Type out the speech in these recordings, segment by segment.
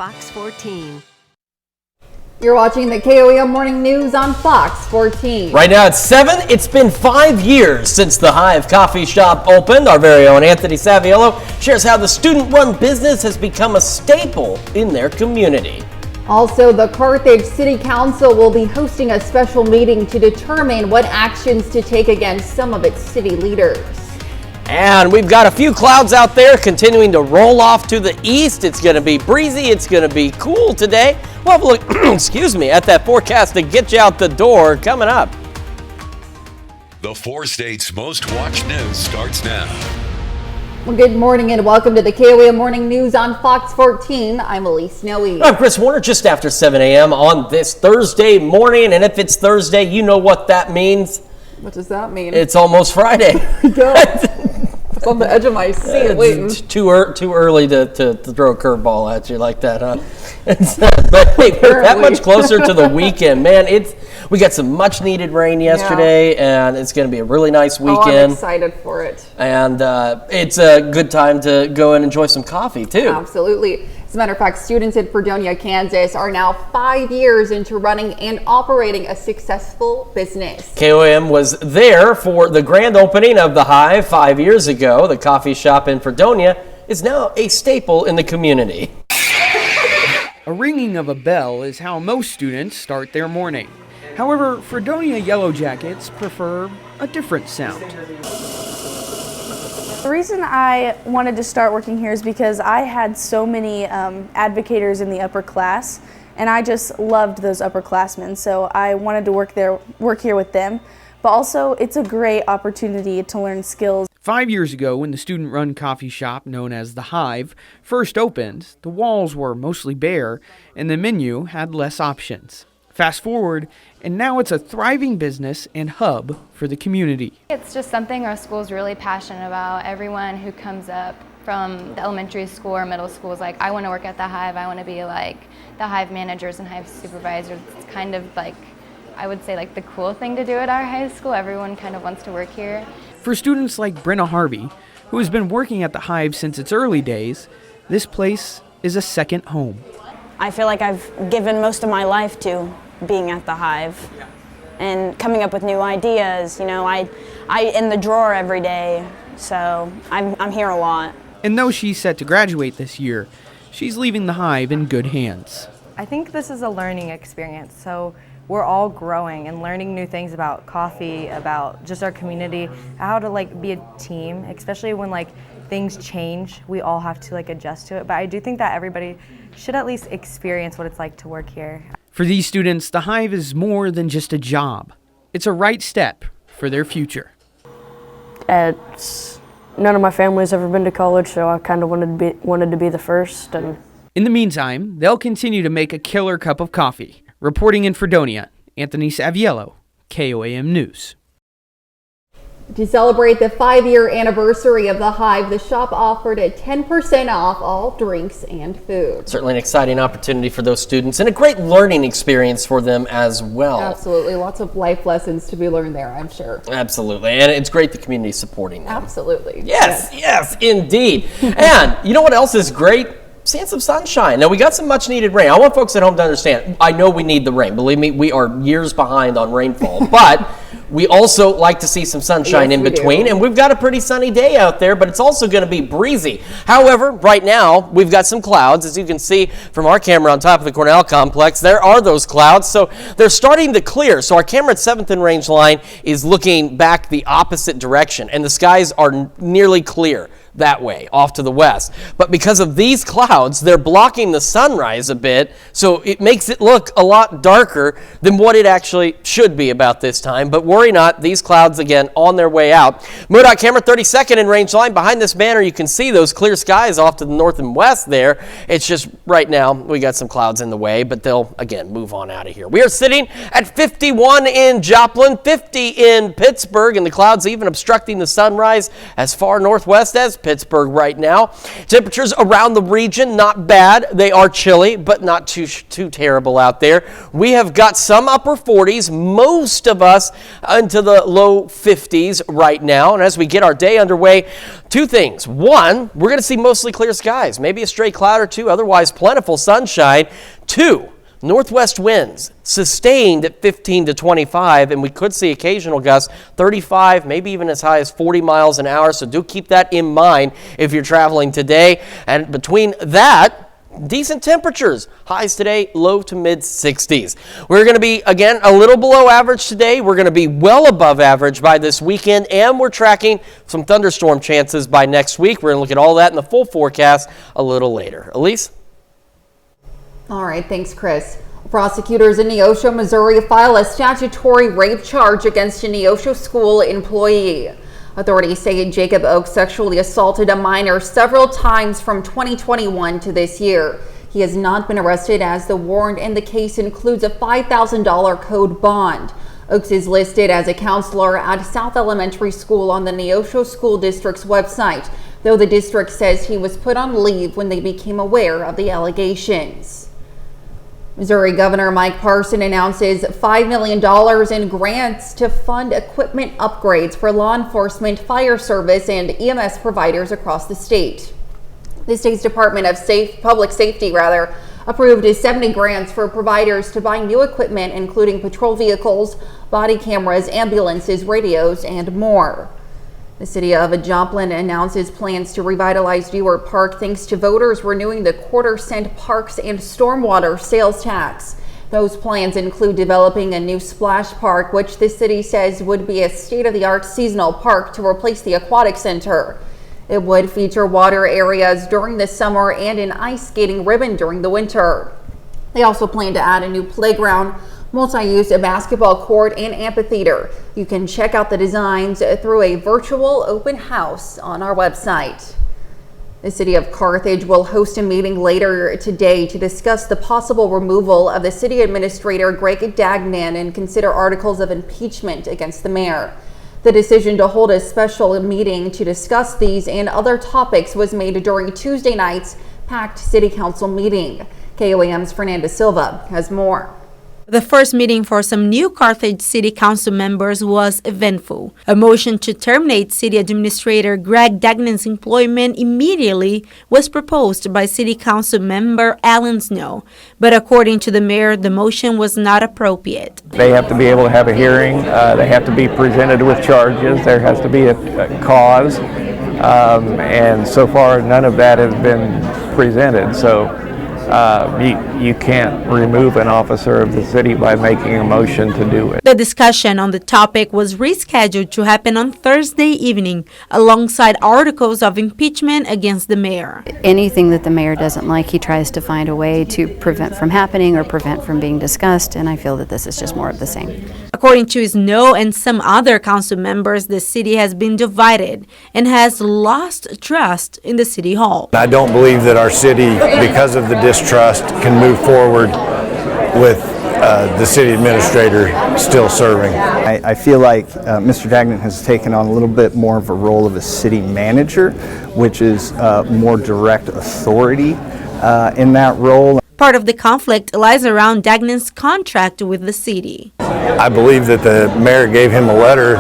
Fox 14. You're watching the KOAM Morning News on Fox 14. Right now it's 7. It's been 5 years since the Hive Coffee Shop opened. Our very own Anthony Saviello shares how the student-run business has become a staple in their community. Also, the Carthage City Council will be hosting a special meeting to determine what actions to take against some of its city leaders. And we've got a few clouds out there continuing to roll off to the east. It's going to be breezy. It's going to be cool today. We'll have a look, excuse me, at that forecast to get you out the door coming up. The 4 states' most watched news starts now. Well, good morning and welcome to the KOAM Morning News on Fox 14. I'm Elise Snowy. I'm Chris Warner, just after 7 a.m. on this Thursday morning. And if it's Thursday, you know what that means. What does that mean? It's almost Friday. It's on the edge of my seat waiting. It's too early to throw a curveball at you like that, huh? But hey, we're that much closer to the weekend, man. We got some much needed rain yesterday, and it's going to be a really nice weekend. Oh, I'm excited for it. And it's a good time to go and enjoy some coffee too. Absolutely. As a matter of fact, students in Fredonia, Kansas are now 5 years into running and operating a successful business. KOM was there for the grand opening of the Hive 5 years ago. The coffee shop in Fredonia is now a staple in the community. A ringing of a bell is how most students start their morning. However, Fredonia Yellow Jackets prefer a different sound. The reason I wanted to start working here is because I had so many advocators in the upper class, and I just loved those upperclassmen, so I wanted to work here with them. But also, it's a great opportunity to learn skills. 5 years ago, when the student-run coffee shop known as The Hive first opened, the walls were mostly bare, and the menu had less options. Fast forward, and now it's a thriving business and hub for the community. It's just something our school is really passionate about. Everyone who comes up from the elementary school or middle school is like, I want to work at the Hive. I want to be like the Hive managers and Hive supervisors. It's kind of like, I would say, like the cool thing to do at our high school. Everyone kind of wants to work here. For students like Brenna Harvey, who has been working at the Hive since its early days, this place is a second home. I feel like I've given most of my life to being at the Hive and coming up with new ideas. You know, I in the drawer every day, so I'm here a lot. And though she's set to graduate this year, she's leaving the Hive in good hands. I think this is a learning experience, so we're all growing and learning new things about coffee, about just our community, how to like be a team, especially when like things change. We all have to like adjust to it, but I do think that everybody should at least experience what it's like to work here. For these students, the Hive is more than just a job. It's a right step for their future. None of my family's ever been to college, so I kind of wanted to be the first. And in the meantime, they'll continue to make a killer cup of coffee. Reporting in Fredonia, Anthony Saviello, KOAM News. To celebrate the 5-year anniversary of the Hive, the shop offered a 10% off all drinks and food. Certainly an exciting opportunity for those students and a great learning experience for them as well. Absolutely. Lots of life lessons to be learned there, I'm sure. Absolutely. And it's great the community supporting them. Absolutely. Yes, indeed. And you know what else is great? Seeing some sunshine. Now, we got some much needed rain. I want folks at home to understand, I know we need the rain. Believe me, we are years behind on rainfall, but we also like to see some sunshine in between, and we've got a pretty sunny day out there, but it's also going to be breezy. However, right now, we've got some clouds. As you can see from our camera on top of the Cornell complex, there are those clouds, so they're starting to clear. So our camera at 7th and Range Line is looking back the opposite direction, and the skies are nearly clear that way, off to the west. But because of these clouds, they're blocking the sunrise a bit, so it makes it look a lot darker than what it actually should be about this time. But worry not, these clouds, again, on their way out. MoDOT camera 32nd in Range Line. Behind this banner, you can see those clear skies off to the north and west there. It's just right now, we got some clouds in the way, but they'll, again, move on out of here. We are sitting at 51 in Joplin, 50 in Pittsburgh, and the clouds even obstructing the sunrise as far northwest as Pittsburgh right now. Temperatures around the region, not bad. They are chilly, but not too terrible out there. We have got some upper 40s, most of us into the low 50s right now. And as we get our day underway, two things. One, we're going to see mostly clear skies, maybe a stray cloud or two, otherwise plentiful sunshine. Two, northwest winds sustained at 15 to 25, and we could see occasional gusts 35, maybe even as high as 40 miles an hour. So do keep that in mind if you're traveling today. And between that, decent temperatures. Highs today, low to mid 60s. We're going to be, again, a little below average today. We're going to be well above average by this weekend, and we're tracking some thunderstorm chances by next week. We're going to look at all that in the full forecast a little later. Elise? All right, thanks, Chris. Prosecutors in Neosho, Missouri file a statutory rape charge against a Neosho school employee. Authorities say Jacob Oak sexually assaulted a minor several times from 2021 to this year. He has not been arrested as the warrant in the case includes a $5,000 code bond. Oaks is listed as a counselor at South Elementary School on the Neosho School District's website, though the district says he was put on leave when they became aware of the allegations. Missouri Governor Mike Parson announces $5 million in grants to fund equipment upgrades for law enforcement, fire service, and EMS providers across the state. The state's Department of Public Safety approved 70 grants for providers to buy new equipment, including patrol vehicles, body cameras, ambulances, radios, and more. The city of Joplin announces plans to revitalize Dewar Park thanks to voters renewing the quarter-cent parks and stormwater sales tax. Those plans include developing a new splash park, which the city says would be a state-of-the-art seasonal park to replace the aquatic center. It would feature water areas during the summer and an ice skating ribbon during the winter. They also plan to add a new playground, multi-use basketball court, and amphitheater. You can check out the designs through a virtual open house on our website. The city of Carthage will host a meeting later today to discuss the possible removal of the city administrator Greg Dagnan and consider articles of impeachment against the mayor. The decision to hold a special meeting to discuss these and other topics was made during Tuesday night's packed city council meeting. KOAM's Fernanda Silva has more. The first meeting for some new Carthage City Council members was eventful. A motion to terminate City Administrator Greg Dagnan's employment immediately was proposed by City Council member Alan Snow, but according to the mayor, the motion was not appropriate. They have to be able to have a hearing. They have to be presented with charges. There has to be a cause, and so far none of that has been presented. So you can't remove an officer of the city by making a motion to do it. The discussion on the topic was rescheduled to happen on Thursday evening alongside articles of impeachment against the mayor. Anything that the mayor doesn't like, he tries to find a way to prevent from happening or prevent from being discussed, and I feel that this is just more of the same. According to Snow and some other council members, the city has been divided and has lost trust in the city hall. I don't believe that our city, because of the distrust, can move forward with the city administrator still serving. I feel like Mr. Dagnan has taken on a little bit more of a role of a city manager, which is more direct authority in that role. Part of the conflict lies around Dagnan's contract with the city. I believe that the mayor gave him a letter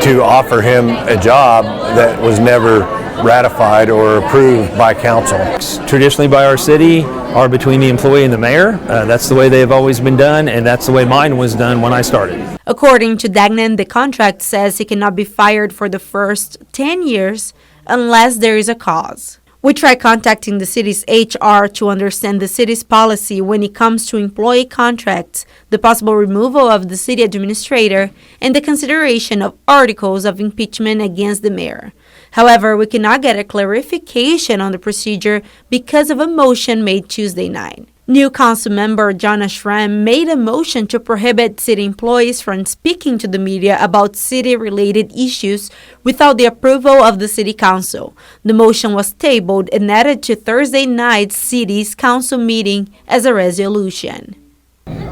to offer him a job that was never ratified or approved by council. Traditionally by our city are between the employee and the mayor. That's the way they have always been done, and that's the way mine was done when I started. According to Dagnan, the contract says he cannot be fired for the first 10 years unless there is a cause. We tried contacting the city's HR to understand the city's policy when it comes to employee contracts, the possible removal of the city administrator, and the consideration of articles of impeachment against the mayor. However, we cannot get a clarification on the procedure because of a motion made Tuesday night. New council member Jonna Schramm made a motion to prohibit city employees from speaking to the media about city-related issues without the approval of the city council. The motion was tabled and added to Thursday night's city's council meeting as a resolution.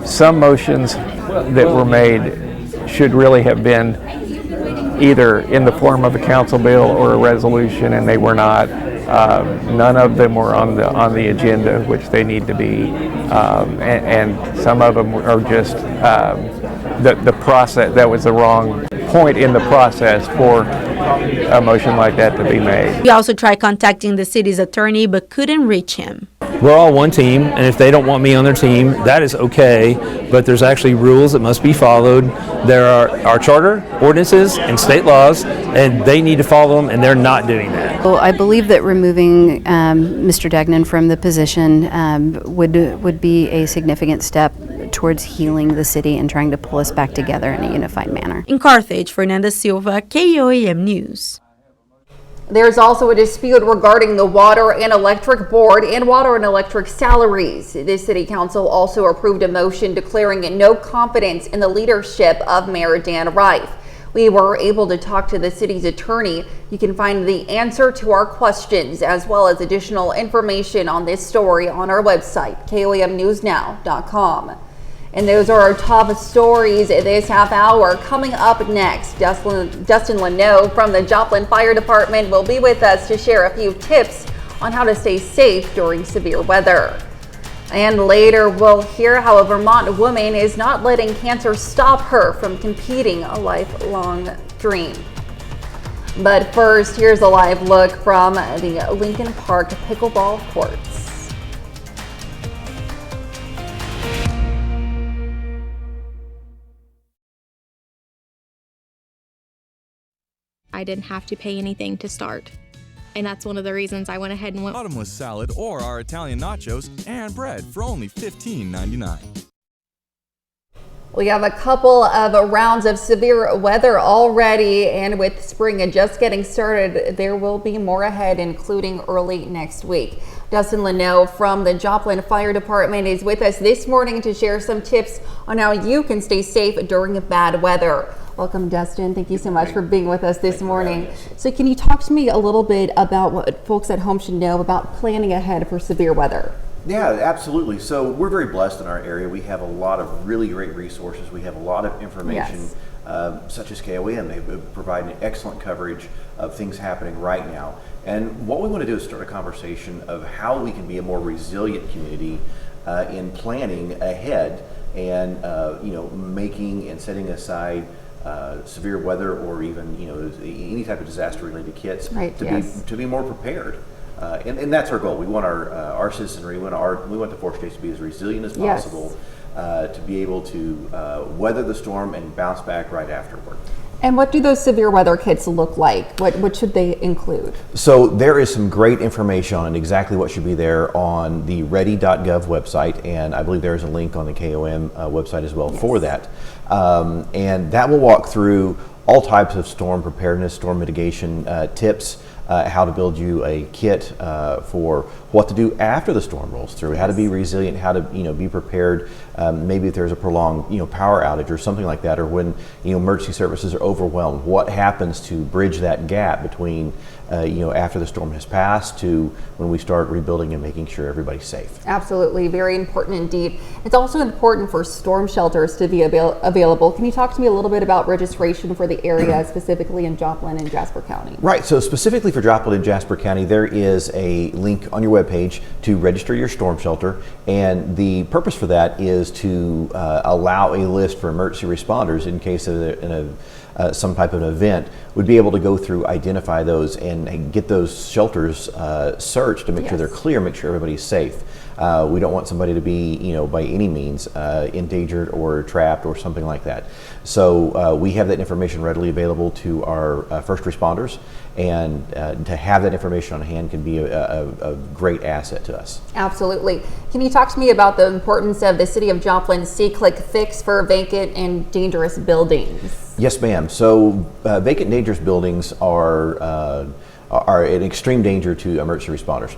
Some motions that were made should really have been either in the form of a council bill or a resolution, and they were not. None of them were on the agenda, which they need to be, and some of them are just the process. That was the wrong point in the process for a motion like that to be made. We also tried contacting the city's attorney but couldn't reach him. We're all one team, and if they don't want me on their team, that is okay, but there's actually rules that must be followed. There are our charter, ordinances, and state laws, and they need to follow them, and they're not doing that. Well, I believe that removing Mr. Dagnan from the position would be a significant step towards healing the city and trying to pull us back together in a unified manner. In Carthage, Fernanda Silva, KOAM News. There's also a dispute regarding the Water and Electric Board and Water and Electric salaries. The City Council also approved a motion declaring no confidence in the leadership of Mayor Dan Reif. We were able to talk to the city's attorney. You can find the answer to our questions as well as additional information on this story on our website, KOAMnewsnow.com. And those are our top stories this half hour. Coming up next, Dustin Leno from the Joplin Fire Department will be with us to share a few tips on how to stay safe during severe weather. And later, we'll hear how a Vermont woman is not letting cancer stop her from competing a lifelong dream. But first, here's a live look from the Lincoln Park pickleball courts. I didn't have to pay anything to start. And that's one of the reasons I went ahead and went bottomless salad or our Italian nachos and bread for only $15.99. We have a couple of rounds of severe weather already, and with spring just getting started, there will be more ahead, including early next week. Dustin Leno from the Joplin Fire Department is with us this morning to share some tips on how you can stay safe during bad weather. Welcome, Dustin. Thank you so much for being with us this morning. So can you talk to me a little bit about what folks at home should know about planning ahead for severe weather? Yeah, absolutely. So we're very blessed in our area. We have a lot of really great resources. We have a lot of information, such as KOAM. They provide an excellent coverage of things happening right now. And what we want to do is start a conversation of how we can be a more resilient community in planning ahead and making and setting aside severe weather or even any type of disaster related kits to be more prepared. And that's our goal. We want our citizenry, we want the 4 states to be as resilient as possible, to be able to weather the storm and bounce back right afterward. And what do those severe weather kits look like? What should they include? So there is some great information on exactly what should be there on the ready.gov website, and I believe there is a link on the KOM website as well for that. And that will walk through all types of storm preparedness, storm mitigation tips, how to build you a kit for what to do after the storm rolls through, how to be resilient, how to be prepared. Maybe if there's a prolonged power outage or something like that, or when emergency services are overwhelmed, what happens to bridge that gap between after the storm has passed to when we start rebuilding and making sure everybody's safe. Absolutely, very important indeed. It's also important for storm shelters to be available. Can you talk to me a little bit about registration for the area, specifically in Joplin and Jasper County? Right, so specifically for Joplin and Jasper County, there is a link on your webpage to register your storm shelter, and the purpose for that is to allow a list for emergency responders in case of some type of an event, would be able to go through, identify those, and get those shelters searched to make sure they're clear, make sure everybody's safe. We don't want somebody to be, by any means, endangered or trapped or something like that. So we have that information readily available to our first responders, and to have that information on hand can be a great asset to us. Absolutely. Can you talk to me about the importance of the City of Joplin's See-Click Fix for vacant and dangerous buildings? Yes, ma'am. So vacant dangerous buildings are an extreme danger to emergency responders,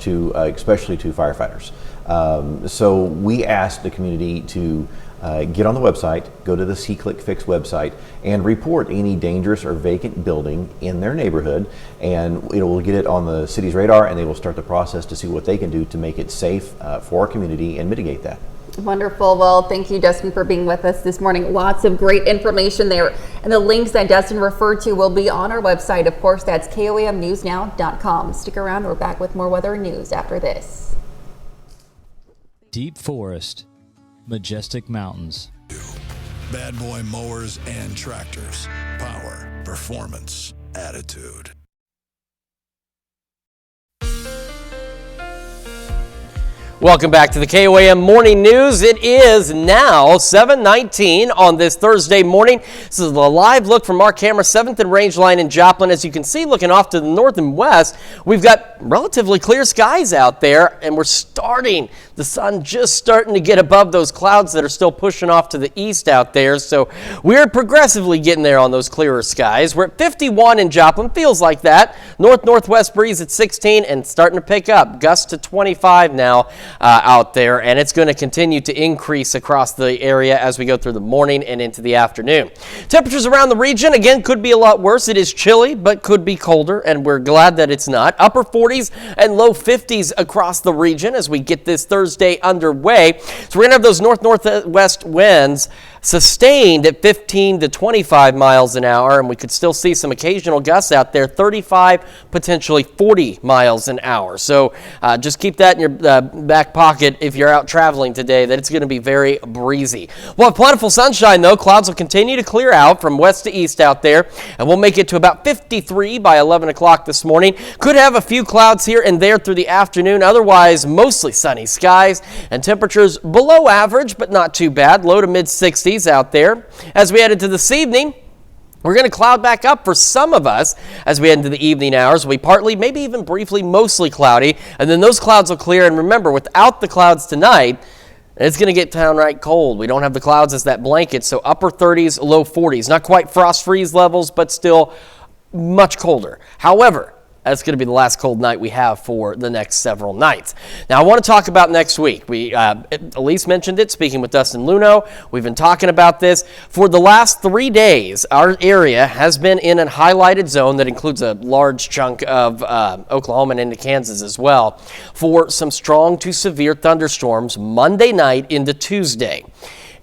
especially to firefighters. So we asked the community to get on the website, go to the See Click Fix website, and report any dangerous or vacant building in their neighborhood, and it will get it on the city's radar, and they will start the process to see what they can do to make it safe for our community and mitigate that. Wonderful. Well, thank you, Dustin, for being with us this morning. Lots of great information there. And the links that Dustin referred to will be on our website. Of course, that's KOAMnewsnow.com. Stick around. We're back with more weather and news after this. Deep forest, majestic mountains. Bad boy mowers and tractors. Power, performance, attitude. Welcome back to the KOAM Morning News. It is now 7:19 on this Thursday morning. This is a live look from our camera, 7th and Range Line in Joplin. As you can see, looking off to the north and west, we've got relatively clear skies out there, and the sun just starting to get above those clouds that are still pushing off to the east out there. So we're progressively getting there on those clearer skies. We're at 51 in Joplin, feels like that. North-northwest breeze at 16 and starting to pick up. Gusts to 25 now. Out there, and it's going to continue to increase across the area as we go through the morning and into the afternoon. Temperatures around the region, again, could be a lot worse. It is chilly, but could be colder, and we're glad that it's not. Upper 40s and low 50s across the region as we get this Thursday underway. So we're going to have those north-northwest winds sustained at 15 to 25 miles an hour, and we could still see some occasional gusts out there, 35, potentially 40 miles an hour. So just keep that in your back pocket if you're out traveling today, that it's going to be very breezy. We'll have plentiful sunshine, though. Clouds will continue to clear out from west to east out there, and we'll make it to about 53 by 11 o'clock this morning. Could have a few clouds here and there through the afternoon. Otherwise, mostly sunny skies and temperatures below average, but not too bad. Low to mid 60s out there. As we head into this evening, we're going to cloud back up for some of us as we head into the evening hours. We partly, maybe even briefly, mostly cloudy, and then those clouds will clear. And remember, without the clouds tonight, it's going to get downright cold. We don't have the clouds as that blanket, so upper 30s, low 40s. Not quite frost freeze levels, but still much colder. However, that's going to be the last cold night we have for the next several nights. Now, I want to talk about next week. Elise mentioned it, speaking with Dustin Luno. We've been talking about this. For the last 3 days, our area has been in a highlighted zone that includes a large chunk of Oklahoma and into Kansas as well, for some strong to severe thunderstorms Monday night into Tuesday.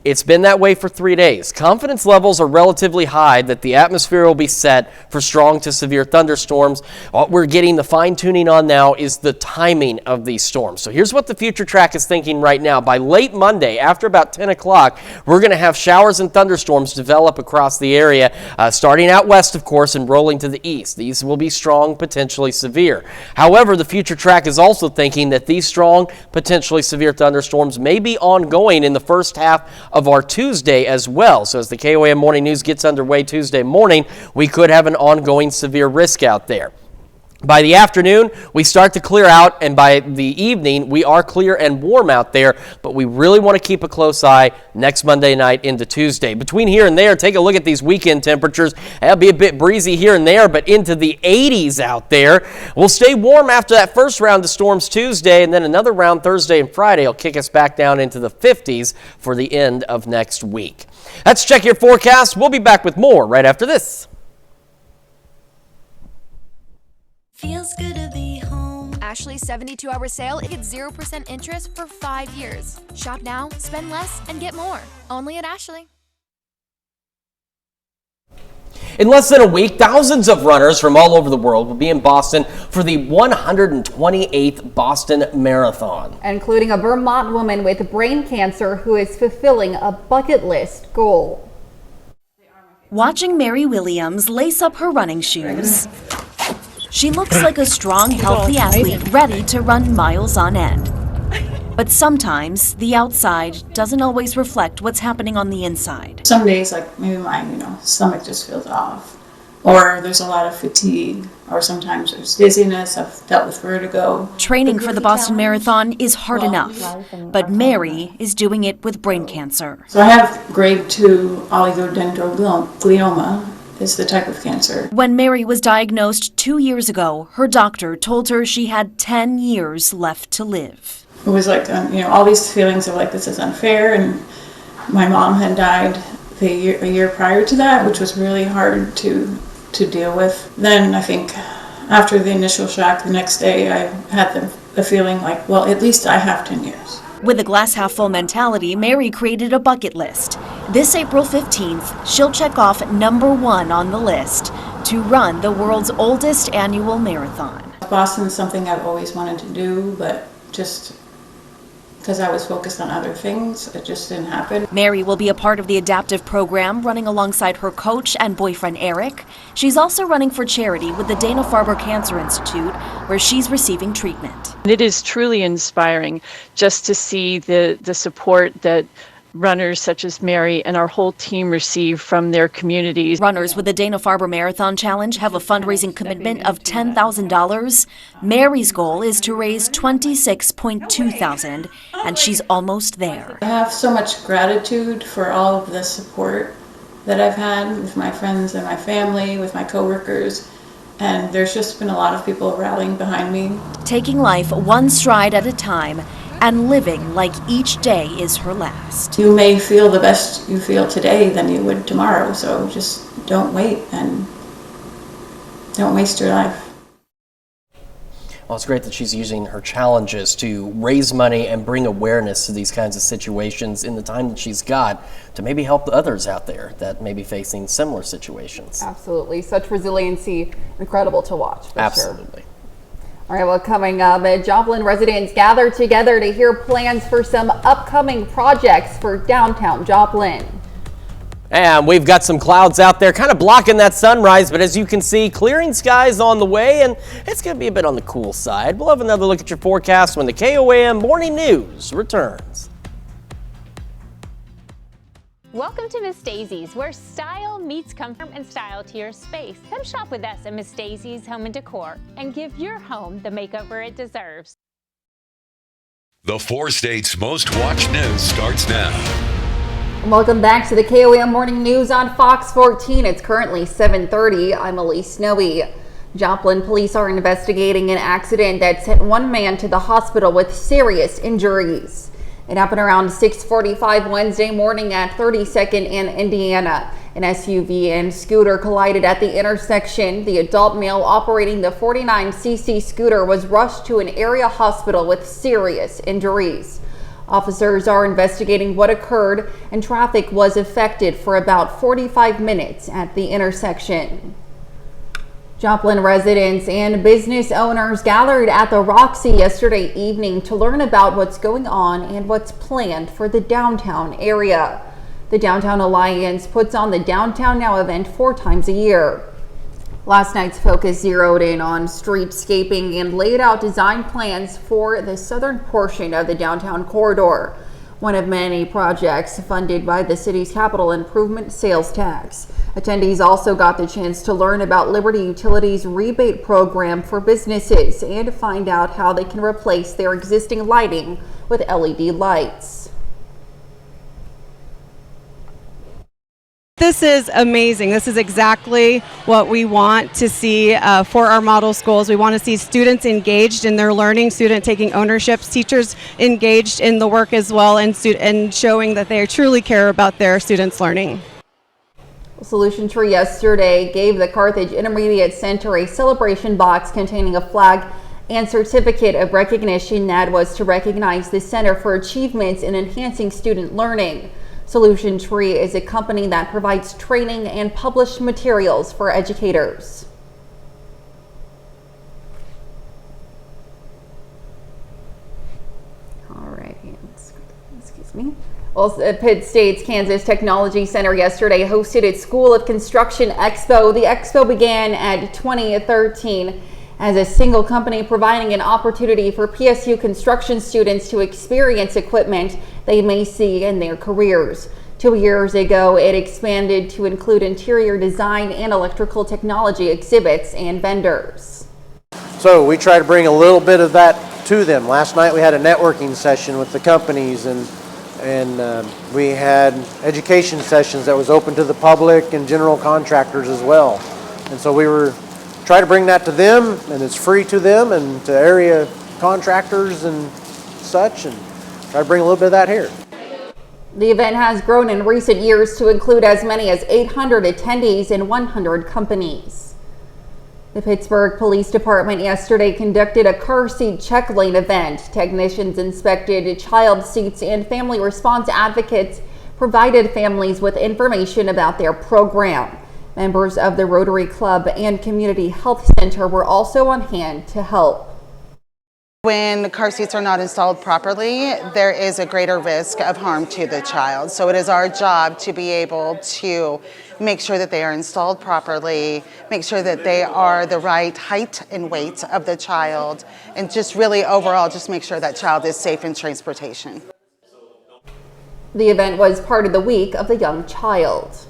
It's been that way for 3 days. Confidence levels are relatively high that the atmosphere will be set for strong to severe thunderstorms. What we're getting the fine-tuning on now is the timing of these storms. So here's what the Future Track is thinking right now. By late Monday, after about 10 o'clock, we're going to have showers and thunderstorms develop across the area, starting out west, of course, and rolling to the east. These will be strong, potentially severe. However, the Future Track is also thinking that these strong, potentially severe thunderstorms may be ongoing in the first half of our Tuesday as well. So as the KOAM Morning News gets underway Tuesday morning, we could have an ongoing severe risk out there. By the afternoon, we start to clear out, and by the evening, we are clear and warm out there, but we really want to keep a close eye next Monday night into Tuesday. Between here and there, take a look at these weekend temperatures. It'll be a bit breezy here and there, but into the 80s out there. We'll stay warm after that first round of storms Tuesday, and then another round Thursday and Friday will kick us back down into the 50s for the end of next week. Let's check your forecast. We'll be back with more right after this. Feels good to be home. Ashley's 72-hour sale, get 0% interest for 5 years. Shop now, spend less, and get more. Only at Ashley. In less than a week, thousands of runners from all over the world will be in Boston for the 128th Boston Marathon. Including a Vermont woman with brain cancer who is fulfilling a bucket list goal. Watching Mary Williams lace up her running shoes. She looks like a strong, healthy athlete ready to run miles on end. But sometimes the outside doesn't always reflect what's happening on the inside. Some days, like maybe my stomach just feels off, or there's a lot of fatigue, or sometimes there's dizziness. I've dealt with vertigo. Training for the Boston Marathon is hard enough, but Mary is doing it with brain cancer. So I have grade 2 oligodendroglioma. Is the type of cancer. When Mary was diagnosed 2 years ago, her doctor told her she had 10 years left to live. it was like, all these feelings of like, this is unfair. And my mom had died a year prior to that, which was really hard to deal with. Then I think after the initial shock, the next day I had the feeling like, well, at least I have 10 years. With a glass half full mentality, Mary created a bucket list. This April 15th, she'll check off number 1 on the list to run the world's oldest annual marathon. Boston's something I've always wanted to do, but just because I was focused on other things, it just didn't happen. Mary will be a part of the adaptive program, running alongside her coach and boyfriend Eric. She's also running for charity with the Dana-Farber Cancer Institute, where she's receiving treatment. It is truly inspiring just to see the support that runners such as Mary and our whole team receive from their communities. Runners with the Dana-Farber Marathon Challenge have a fundraising commitment of $10,000. Mary's goal is to raise $26.2 thousand, and she's almost there. I have so much gratitude for all of the support that I've had with my friends and my family, with my coworkers, and there's just been a lot of people rallying behind me. Taking life one stride at a time and living like each day is her last. You may feel the best you feel today than you would tomorrow, so just don't wait and don't waste your life. Well, it's great that she's using her challenges to raise money and bring awareness to these kinds of situations in the time that she's got to maybe help the others out there that may be facing similar situations. Absolutely. Such resiliency, incredible to watch. Absolutely. Sure. All right, well, coming up, Joplin residents gathered together to hear plans for some upcoming projects for downtown Joplin. And we've got some clouds out there kind of blocking that sunrise, but as you can see, clearing skies on the way, and it's going to be a bit on the cool side. We'll have another look at your forecast when the KOAM Morning News returns. Welcome to Miss Daisy's, where style meets comfort and style to your space. Come shop with us at Miss Daisy's Home and Decor and give your home the makeover it deserves. The 4 states' most watched news starts now. Welcome back to the KOAM Morning News on Fox 14. It's currently 7:30. I'm Elise Snowy. Joplin police are investigating an accident that sent one man to the hospital with serious injuries. It happened around 6:45 Wednesday morning at 32nd and Indiana. An SUV and scooter collided at the intersection. The adult male operating the 49cc scooter was rushed to an area hospital with serious injuries. Officers are investigating what occurred, and traffic was affected for about 45 minutes at the intersection. Joplin residents and business owners gathered at the Roxy yesterday evening to learn about what's going on and what's planned for the downtown area. The Downtown Alliance puts on the Downtown Now event 4 times a year. Last night's focus zeroed in on streetscaping and laid out design plans for the southern portion of the downtown corridor, one of many projects funded by the city's capital improvement sales tax. Attendees also got the chance to learn about Liberty Utilities' rebate program for businesses and find out how they can replace their existing lighting with LED lights. This is amazing. This is exactly what we want to see for our model schools. We want to see students engaged in their learning, student taking ownership, teachers engaged in the work as well, and showing that they truly care about their students' learning. Solution Tree yesterday gave the Carthage Intermediate Center a celebration box containing a flag and certificate of recognition that was to recognize the Center for Achievements in Enhancing Student Learning. Solution Tree is a company that provides training and published materials for educators. All right, excuse me. Well, Pitt State's Kansas Technology Center yesterday hosted its School of Construction Expo. The expo began at 2013 as a single company providing an opportunity for PSU construction students to experience equipment they may see in their careers. 2 years ago, it expanded to include interior design and electrical technology exhibits and vendors. So we try to bring a little bit of that to them. Last night we had a networking session with the companies, and we had education sessions that was open to the public and general contractors as well. And so we were trying to bring that to them, and it's free to them and to area contractors and such, and try to bring a little bit of that here. The event has grown in recent years to include as many as 800 attendees and 100 companies. The Pittsburgh Police Department yesterday conducted a car seat check lane event. Technicians inspected child seats and family response advocates provided families with information about their program. Members of the Rotary Club and Community Health Center were also on hand to help. When car seats are not installed properly, there is a greater risk of harm to the child. So it is our job to be able to make sure that they are installed properly, make sure that they are the right height and weight of the child, and just really overall just make sure that child is safe in transportation. The event was part of the Week of the Young Child.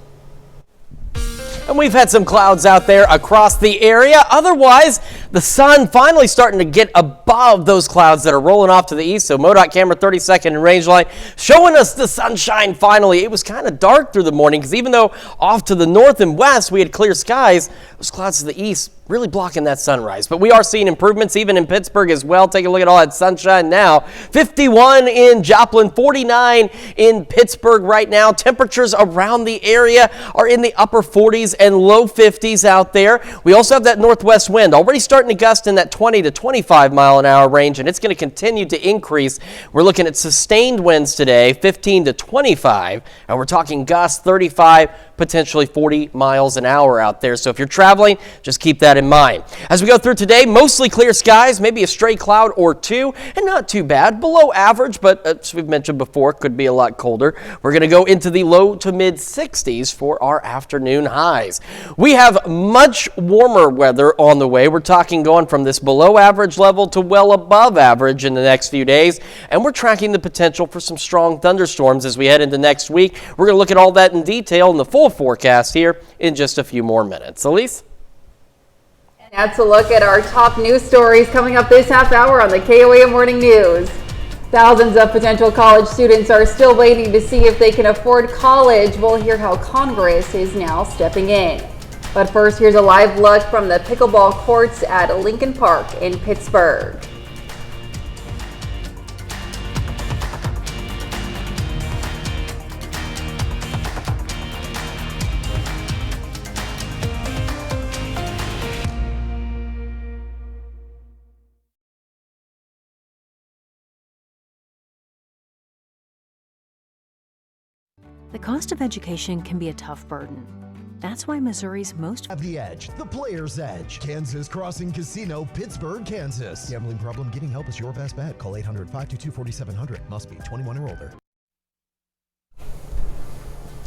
And we've had some clouds out there across the area. Otherwise, the sun finally starting to get above those clouds that are rolling off to the east. So MoDOT camera 32nd and range line showing us the sunshine finally. It was kind of dark through the morning because even though off to the north and west we had clear skies, those clouds to the east really blocking that sunrise. But we are seeing improvements even in Pittsburgh as well. Take a look at all that sunshine now. 51 in Joplin, 49 in Pittsburgh right now. Temperatures around the area are in the upper 40s and low 50s out there. We also have that northwest wind already starting to gust in that 20 to 25 mile an hour range, and it's going to continue to increase. We're looking at sustained winds today, 15 to 25, and we're talking gusts 35, potentially 40 miles an hour out there. So if you're traveling, just keep that in mind. As we go through today, mostly clear skies, maybe a stray cloud or two, and not too bad. Below average, but as we've mentioned before, could be a lot colder. We're going to go into the low to mid 60s for our afternoon highs. We have much warmer weather on the way. We're talking going from this below average level to well above average in the next few days, and we're tracking the potential for some strong thunderstorms as we head into next week. We're going to look at all that in detail in the full forecast here in just a few more minutes. Elise? And that's a look at our top news stories coming up this half hour on the KOA Morning News. Thousands of potential college students are still waiting to see if they can afford college. We'll hear how Congress is now stepping in. But first, here's a live look from the pickleball courts at Lincoln Park in Pittsburgh. The cost of education can be a tough burden. That's why Missouri's most Have the edge, the player's edge. Kansas Crossing Casino, Pittsburgh, Kansas. Gambling problem? Getting help is your best bet. Call 800-522-4700. Must be 21 or older.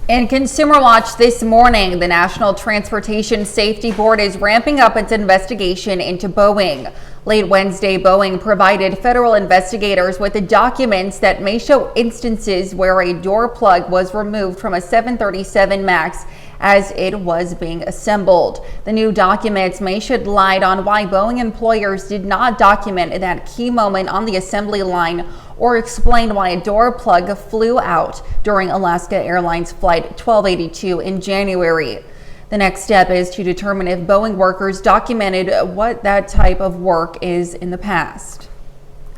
In Consumer Watch this morning, the National Transportation Safety Board is ramping up its investigation into Boeing. Late Wednesday, Boeing provided federal investigators with the documents that may show instances where a door plug was removed from a 737 MAX as it was being assembled. The new documents may shed light on why Boeing employers did not document that key moment on the assembly line or explain why a door plug flew out during Alaska Airlines Flight 1282 in January. The next step is to determine if Boeing workers documented what that type of work is in the past.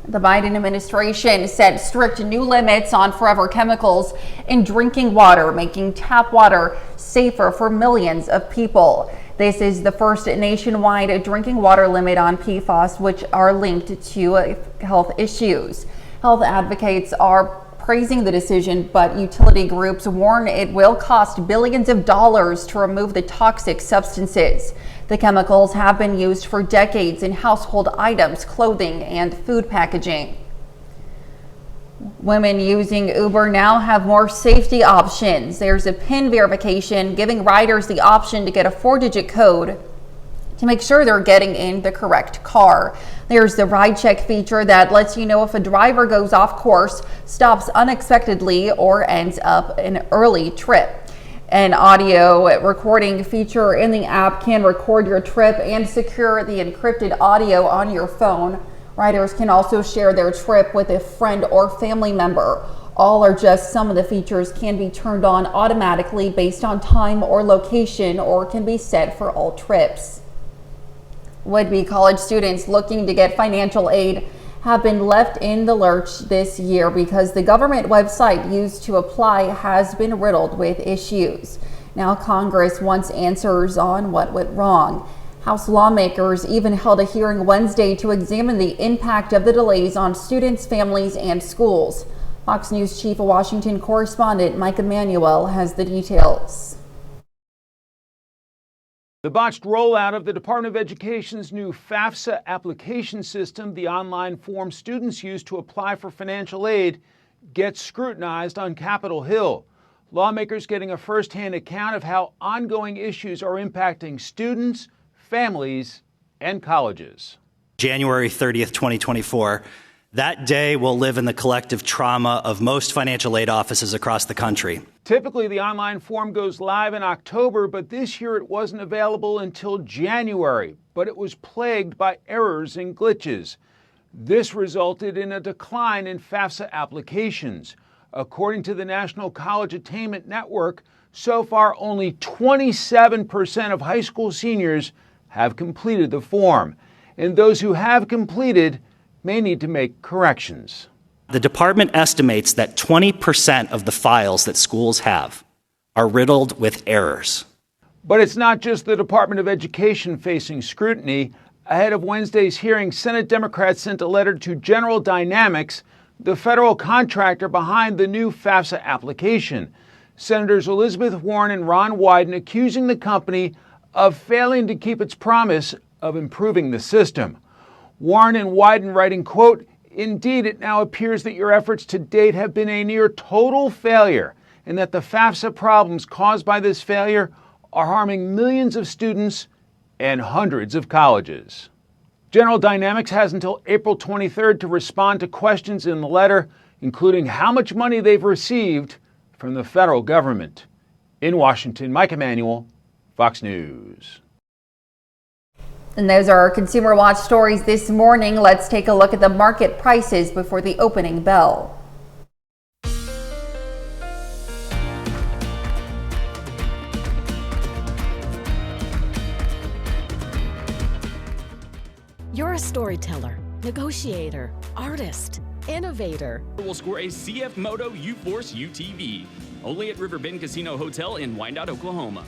The Biden administration set strict new limits on forever chemicals in drinking water, making tap water safer for millions of people. This is the first nationwide drinking water limit on PFAS, which are linked to health issues. Health advocates are praising the decision, but utility groups warn it will cost billions of dollars to remove the toxic substances. The chemicals have been used for decades in household items, clothing, and food packaging. Women using Uber now have more safety options. There's a PIN verification giving riders the option to get a 4-digit code to make sure they're getting in the correct car. There's the ride check feature that lets you know if a driver goes off course, stops unexpectedly, or ends up an early trip. An audio recording feature in the app can record your trip and secure the encrypted audio on your phone. Riders can also share their trip with a friend or family member. All or just some of the features can be turned on automatically based on time or location, or can be set for all trips. Would-be college students looking to get financial aid have been left in the lurch this year because the government website used to apply has been riddled with issues. Now Congress wants answers on what went wrong. House lawmakers even held a hearing Wednesday to examine the impact of the delays on students, families, and schools. Fox News Chief Washington correspondent Mike Emanuel has the details. The botched rollout of the Department of Education's new FAFSA application system, the online form students use to apply for financial aid, gets scrutinized on Capitol Hill. Lawmakers getting a first-hand account of how ongoing issues are impacting students, families, and colleges. January 30th, 2024. That day will live in the collective trauma of most financial aid offices across the country. Typically, the online form goes live in October, but this year it wasn't available until January. But it was plagued by errors and glitches. This resulted in a decline in FAFSA applications. According to the National College Attainment Network, so far only 27% of high school seniors have completed the form. And those who have completed may need to make corrections. The department estimates that 20% of the files that schools have are riddled with errors. But it's not just the Department of Education facing scrutiny. Ahead of Wednesday's hearing, Senate Democrats sent a letter to General Dynamics, the federal contractor behind the new FAFSA application. Senators Elizabeth Warren and Ron Wyden accusing the company of failing to keep its promise of improving the system. Warren and Wyden writing, quote, "Indeed, it now appears that your efforts to date have been a near total failure and that the FAFSA problems caused by this failure are harming millions of students and hundreds of colleges." General Dynamics has until April 23rd to respond to questions in the letter, including how much money they've received from the federal government. In Washington, Mike Emanuel, Fox News. And those are our Consumer Watch stories this morning. Let's take a look at the market prices before the opening bell. You're a storyteller, negotiator, artist, innovator. Will score a CF Moto U-Force UTV. Only at Riverbend Casino Hotel in Wyandotte, Oklahoma.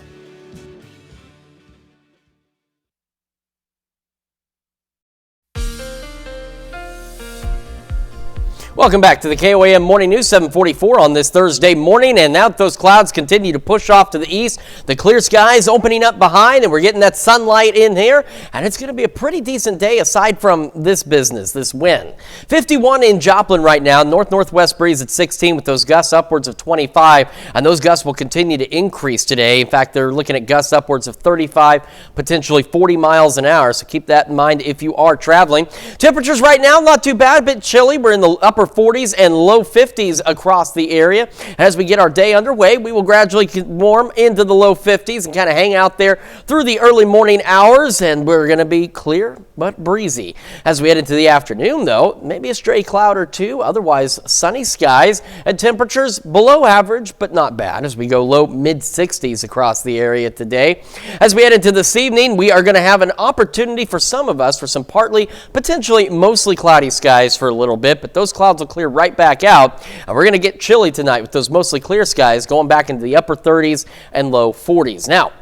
Welcome back to the KOAM Morning News, 744 on this Thursday morning. And now those clouds continue to push off to the east. The clear skies opening up behind, and we're getting that sunlight in here. And it's going to be a pretty decent day aside from this business, this wind. 51 in Joplin right now. North-northwest breeze at 16 with those gusts upwards of 25. And those gusts will continue to increase today. In fact, they're looking at gusts upwards of 35, potentially 40 miles an hour. So keep that in mind if you are traveling. Temperatures right now, not too bad, a bit chilly. We're in the upper 40s and low 50s across the area. As we get our day underway, we will gradually warm into the low 50s and kind of hang out there through the early morning hours, and we're going to be clear but breezy. As we head into the afternoon, though, maybe a stray cloud or two, otherwise sunny skies and temperatures below average but not bad as we go low mid 60s across the area today. As we head into this evening, we are going to have an opportunity for some of us for some partly, potentially mostly cloudy skies for a little bit, but those clouds will clear right back out, and we're going to get chilly tonight with those mostly clear skies going back into the upper 30s and low 40s. Now,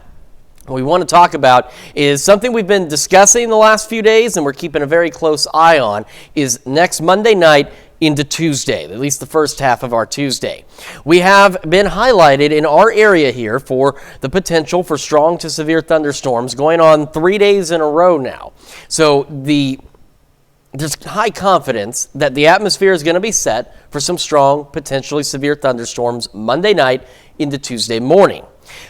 what we want to talk about is something we've been discussing the last few days and we're keeping a very close eye on is next Monday night into Tuesday, at least the first half of our Tuesday. We have been highlighted in our area here for the potential for strong to severe thunderstorms going on 3 days in a row now. So there's high confidence that the atmosphere is going to be set for some strong, potentially severe thunderstorms Monday night into Tuesday morning.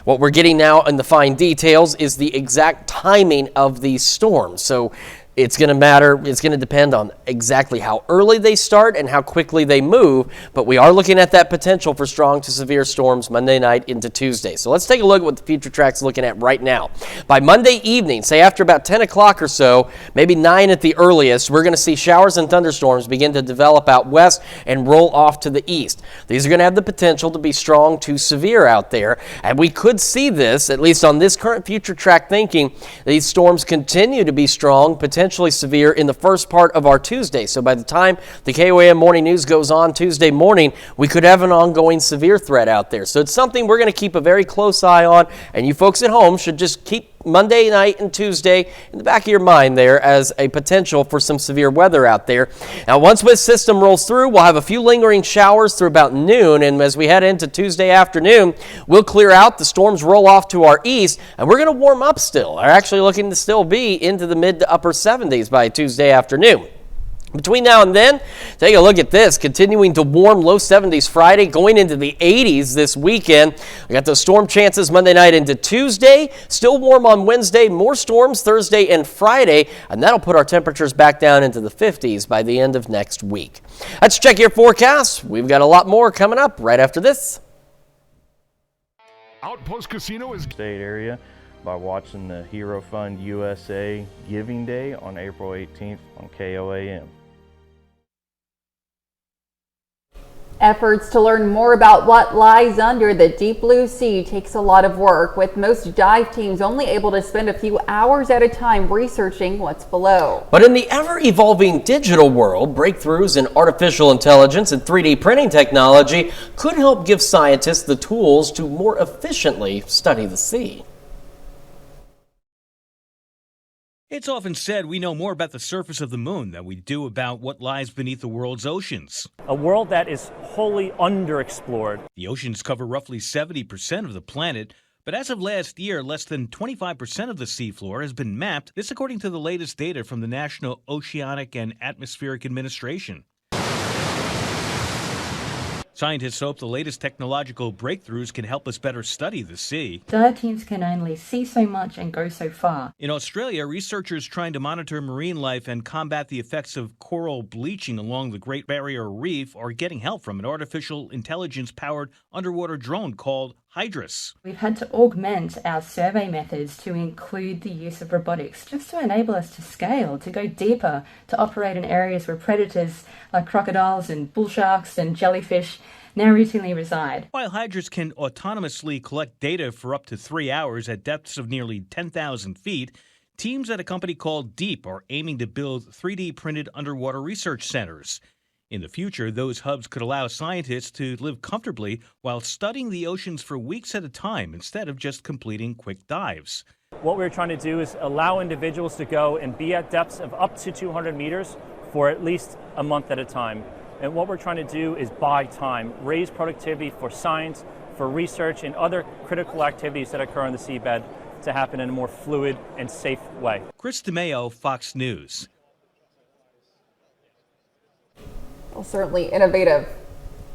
What we're getting now in the fine details is the exact timing of these storms. So it's going to matter. It's going to depend on exactly how early they start and how quickly they move. But we are looking at that potential for strong to severe storms Monday night into Tuesday. So let's take a look at what the future track's looking at right now. By Monday evening, say after about 10 o'clock or so, maybe 9 at the earliest, we're going to see showers and thunderstorms begin to develop out west and roll off to the east. These are going to have the potential to be strong to severe out there. And we could see this, at least on this current future track thinking, these storms continue to be strong, potentially potentially severe in the first part of our Tuesday. So by the time the KOAM Morning News goes on Tuesday morning, we could have an ongoing severe threat out there. So it's something we're going to keep a very close eye on, and you folks at home should just keep Monday night and Tuesday in the back of your mind there as a potential for some severe weather out there. Now, once this system rolls through, we'll have a few lingering showers through about noon, and as we head into Tuesday afternoon, we'll clear out, the storms roll off to our east, and we're going to warm up still. We're actually looking to still be into the mid to upper 70s by Tuesday afternoon. Between now and then, take a look at this. Continuing to warm, low 70s Friday, going into the 80s this weekend. We got those storm chances Monday night into Tuesday. Still warm on Wednesday, more storms Thursday and Friday, and that'll put our temperatures back down into the 50s by the end of next week. Let's check your forecast. We've got a lot more coming up right after this. Outpost Casino is state area by watching the Hero Fund USA Giving Day on April 18th on KOAM. Efforts to learn more about what lies under the deep blue sea takes a lot of work, with most dive teams only able to spend a few hours at a time researching what's below. But in the ever-evolving digital world, breakthroughs in artificial intelligence and 3D printing technology could help give scientists the tools to more efficiently study the sea. It's often said we know more about the surface of the moon than we do about what lies beneath the world's oceans. A world that is wholly underexplored. The oceans cover roughly 70% of the planet, but as of last year, less than 25% of the seafloor has been mapped. This according to the latest data from the National Oceanic and Atmospheric Administration. Scientists hope the latest technological breakthroughs can help us better study the sea. Dive teams can only see so much and go so far. In Australia, researchers trying to monitor marine life and combat the effects of coral bleaching along the Great Barrier Reef are getting help from an artificial intelligence-powered underwater drone called Hydrus. We've had to augment our survey methods to include the use of robotics, just to enable us to scale, to go deeper, to operate in areas where predators like crocodiles and bull sharks and jellyfish now routinely reside. While Hydrus can autonomously collect data for up to 3 hours at depths of nearly 10,000 feet, teams at a company called Deep are aiming to build 3D printed underwater research centers. In the future, those hubs could allow scientists to live comfortably while studying the oceans for weeks at a time instead of just completing quick dives. What we're trying to do is allow individuals to go and be at depths of up to 200 meters for at least a month at a time. And what we're trying to do is buy time, raise productivity for science, for research, and other critical activities that occur on the seabed to happen in a more fluid and safe way. Chris DeMeo, Fox News. Well, certainly innovative.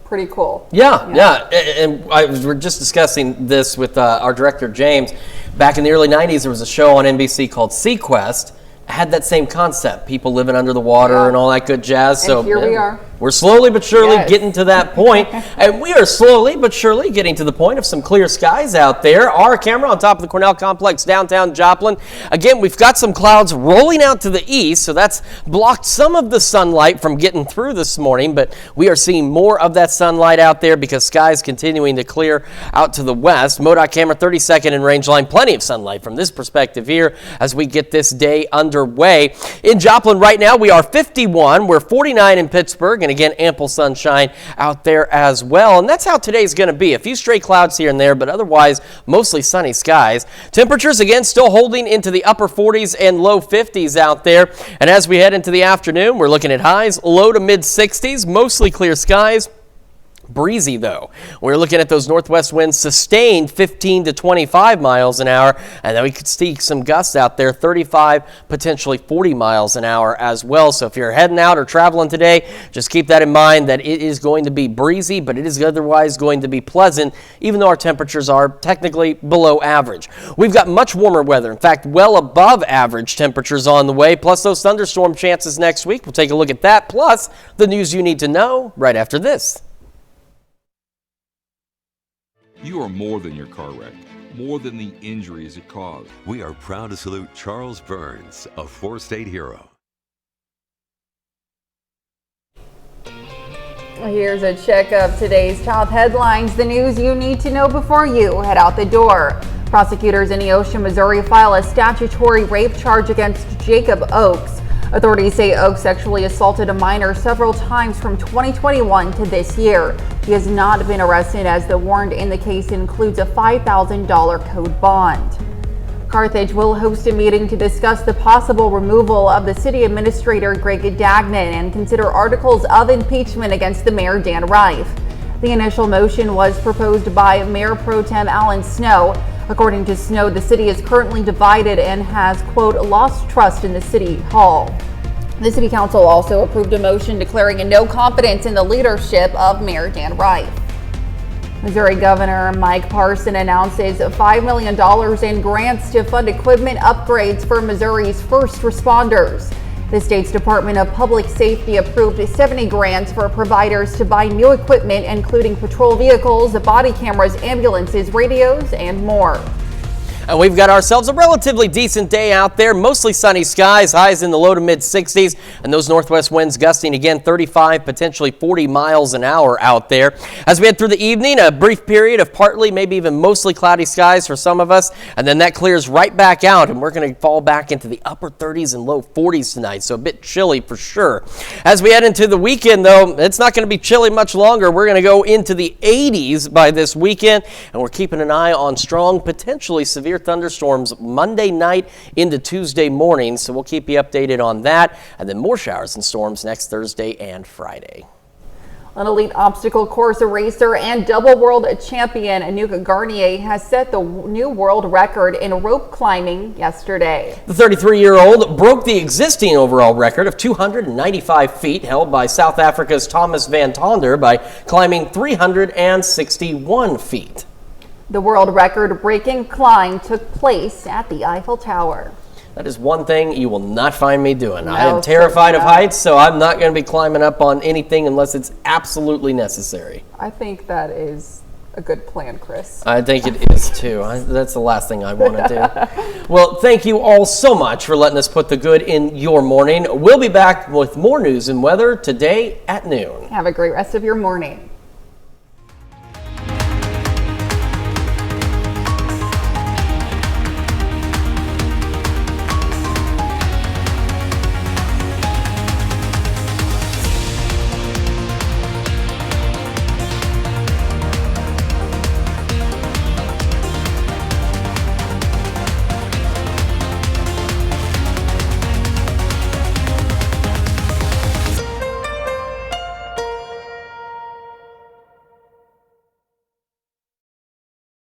Pretty cool. Yeah. And we're just discussing this with our director, James. Back in the early 90s, there was a show on NBC called Sequest. Had that same concept, people living under the water and all that good jazz. And here we are. We're slowly but surely getting to that point. And we are slowly but surely getting to the point of some clear skies out there. Our camera on top of the Cornell Complex, downtown Joplin. Again, we've got some clouds rolling out to the east, so that's blocked some of the sunlight from getting through this morning, but we are seeing more of that sunlight out there because skies continuing to clear out to the west. MoDOT camera 32nd in range line. Plenty of sunlight from this perspective here as we get this day underway. In Joplin right now, we are 51. We're 49 in Pittsburgh, and again, ample sunshine out there as well. And that's how today's going to be. A few stray clouds here and there, but otherwise mostly sunny skies. Temperatures, again, still holding into the upper 40s and low 50s out there. And as we head into the afternoon, we're looking at highs low to mid 60s, mostly clear skies. Breezy, though. We're looking at those northwest winds sustained 15 to 25 miles an hour, and then we could see some gusts out there, 35, potentially 40 miles an hour as well. So if you're heading out or traveling today, just keep that in mind that it is going to be breezy, but it is otherwise going to be pleasant, even though our temperatures are technically below average. We've got much warmer weather, in fact, well above average temperatures on the way, plus those thunderstorm chances next week. We'll take a look at that, plus the news you need to know right after this. You are more than your car wreck, more than the injuries it caused. We are proud to salute Charles Burns, a four-state hero. Here's a check of today's top headlines, the news you need to know before you head out the door. Prosecutors in Neosho, Missouri file a statutory rape charge against Jacob Oakes. Authorities say Oak sexually assaulted a minor several times from 2021 to this year. He has not been arrested, as the warrant in the case includes a $5,000 code bond. Carthage will host a meeting to discuss the possible removal of the city administrator Greg Dagnan and consider articles of impeachment against the mayor Dan Rife. The initial motion was proposed by Mayor Pro Tem Alan Snow. According to Snow, the city is currently divided and has, quote, lost trust in the city hall. The city council also approved a motion declaring a no confidence in the leadership of Mayor Dan Rife. Missouri Governor Mike Parson announces $5 million in grants to fund equipment upgrades for Missouri's first responders. The state's Department of Public Safety approved 70 grants for providers to buy new equipment, including patrol vehicles, body cameras, ambulances, radios, and more. And we've got ourselves a relatively decent day out there. Mostly sunny skies, highs in the low to mid 60s, and those northwest winds gusting again 35, potentially 40 miles an hour out there. As we head through the evening, a brief period of partly, maybe even mostly cloudy skies for some of us, and then that clears right back out, and we're going to fall back into the upper 30s and low 40s tonight, so a bit chilly for sure. As we head into the weekend, though, it's not going to be chilly much longer. We're going to go into the 80s by this weekend, and we're keeping an eye on strong, potentially severe thunderstorms Monday night into Tuesday morning, so we'll keep you updated on that, and then more showers and storms next Thursday and Friday. An elite obstacle course racer and double world champion Anuka Garnier has set the new world record in rope climbing yesterday. The 33-year-old broke the existing overall record of 295 feet held by South Africa's Thomas van Tonder by climbing 361 feet. The world record-breaking climb took place at the Eiffel Tower. That is one thing you will not find me doing. I am terrified of heights, so I'm not going to be climbing up on anything unless it's absolutely necessary. I think that is a good plan, Chris. I think it is too. That's the last thing I want to do. Well, thank you all so much for letting us put the good in your morning. We'll be back with more news and weather today at noon. Have a great rest of your morning.